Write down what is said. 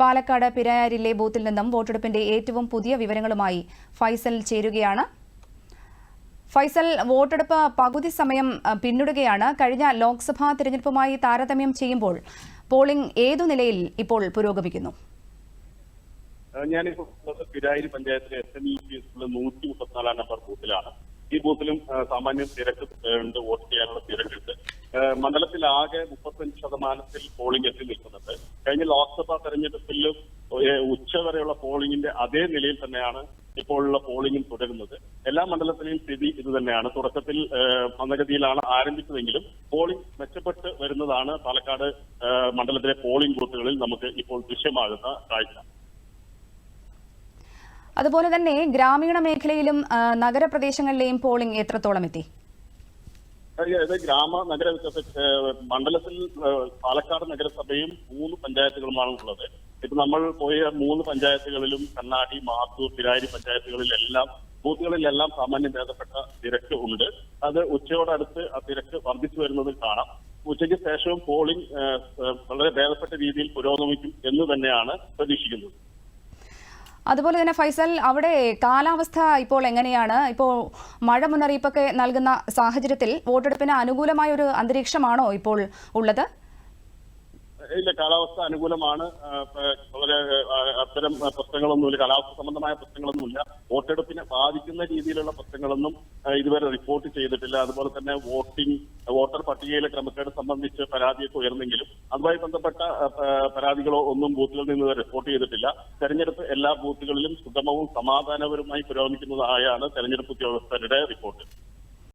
പാലക്കാട് പിരായാരിലെ ബൂത്തിൽ നിന്നും വോട്ടെടുപ്പിന്റെ ഏറ്റവും പുതിയ വിവരങ്ങളുമായി ഫൈസൽ ചേരുകയാണ്. ഫൈസൽ, വോട്ടെടുപ്പ് പകുതി സമയം പിന്നിടുകയാണ്. കഴിഞ്ഞ ലോക്സഭാ തിരഞ്ഞെടുപ്പുമായി താരതമ്യം ചെയ്യുമ്പോൾ പോളിംഗ് ഏതു നിലയിൽ ഇപ്പോൾ പുരോഗമിക്കുന്നു? ഞാനിപ്പോൾ പിരായിരി പഞ്ചായത്തിലെ SME 134 നമ്പർ ബൂത്തിലാണ്. ഈ ബൂത്തിലും സാമാന്യം തിരക്ക് ഉണ്ട്, വോട്ട് ചെയ്യാനുള്ള തിരക്കുണ്ട്. മണ്ഡലത്തിലാകെ 35% പോളിംഗ് എത്തി നിൽക്കുന്നുണ്ട്. കഴിഞ്ഞ ലോക്സഭാ തെരഞ്ഞെടുപ്പിലും ഉച്ചവരെയുള്ള പോളിംഗിന്റെ അതേ നിലയിൽ തന്നെയാണ് ഇപ്പോഴുള്ള പോളിംഗും തുടരുന്നത്. എല്ലാ മണ്ഡലത്തിലെയും സ്ഥിതി ഇത് തന്നെയാണ്. തുടക്കത്തിൽ മന്ദഗതിയിലാണ് ആരംഭിച്ചതെങ്കിലും പോളിംഗ് മെച്ചപ്പെട്ട് വരുന്നതാണ് പാലക്കാട് മണ്ഡലത്തിലെ പോളിംഗ് ബൂത്തുകളിൽ നമുക്ക് ഇപ്പോൾ ദൃശ്യമാകുന്ന കാഴ്ച. അതുപോലെ തന്നെ ഗ്രാമീണ മേഖലയിലും നഗരപ്രദേശങ്ങളിലെയും പോളിംഗ് എത്രത്തോളം എത്തി? നഗര മണ്ഡലത്തിൽ പാലക്കാട് നഗരസഭയും 3 പഞ്ചായത്തുകളുമാണ് ഉള്ളത്. ഇപ്പൊ നമ്മൾ പോയ 3 പഞ്ചായത്തുകളിലും കണ്ണാടി, മാത്തൂർ, പിരായിരി പഞ്ചായത്തുകളിലെല്ലാം ബൂത്തുകളിലെല്ലാം സാമാന്യം ഭേദപ്പെട്ട തിരക്ക് ഉണ്ട്. അത് ഉച്ചയോടടുത്ത് ആ തിരക്ക് വർദ്ധിച്ചു വരുന്നത് കാണാം. ഉച്ചയ്ക്ക് ശേഷവും പോളിംഗ് വളരെ ഭേദപ്പെട്ട രീതിയിൽ പുരോഗമിക്കും എന്ന് തന്നെയാണ് പ്രതീക്ഷിക്കുന്നത്. അതുപോലെ തന്നെ ഫൈസൽ, അവിടെ കാലാവസ്ഥ ഇപ്പോൾ എങ്ങനെയാണ്? ഇപ്പോൾ മഴ മുന്നറിയിപ്പൊക്കെ നൽകുന്ന സാഹചര്യത്തിൽ വോട്ടെടുപ്പിന് അനുകൂലമായ ഒരു അന്തരീക്ഷമാണോ ഇപ്പോൾ ഉള്ളത്? ഇല്ല, കാലാവസ്ഥ അനുകൂലമാണ്. വളരെ അത്തരം പ്രശ്നങ്ങളൊന്നുമില്ല, കാലാവസ്ഥ സംബന്ധമായ പ്രശ്നങ്ങളൊന്നുമില്ല. വോട്ടെടുപ്പിനെ ബാധിക്കുന്ന രീതിയിലുള്ള പ്രശ്നങ്ങളൊന്നും ഇതുവരെ റിപ്പോർട്ട് ചെയ്തിട്ടില്ല. അതുപോലെ തന്നെ വോട്ടർ പട്ടികയിലെ ക്രമക്കേട് സംബന്ധിച്ച് പരാതിയൊക്കെ ഉയർന്നെങ്കിലും അതുമായി ബന്ധപ്പെട്ട പരാതികളോ ഒന്നും ബൂത്തുകളിൽ നിന്ന് റിപ്പോർട്ട് ചെയ്തിട്ടില്ല. തെരഞ്ഞെടുപ്പ് എല്ലാ ബൂത്തുകളിലും സുഗമവും സമാധാനപരവുമായി പുരോഗമിക്കുന്നതായാണ് തെരഞ്ഞെടുപ്പ് ഉദ്യോഗസ്ഥരുടെ റിപ്പോർട്ട്.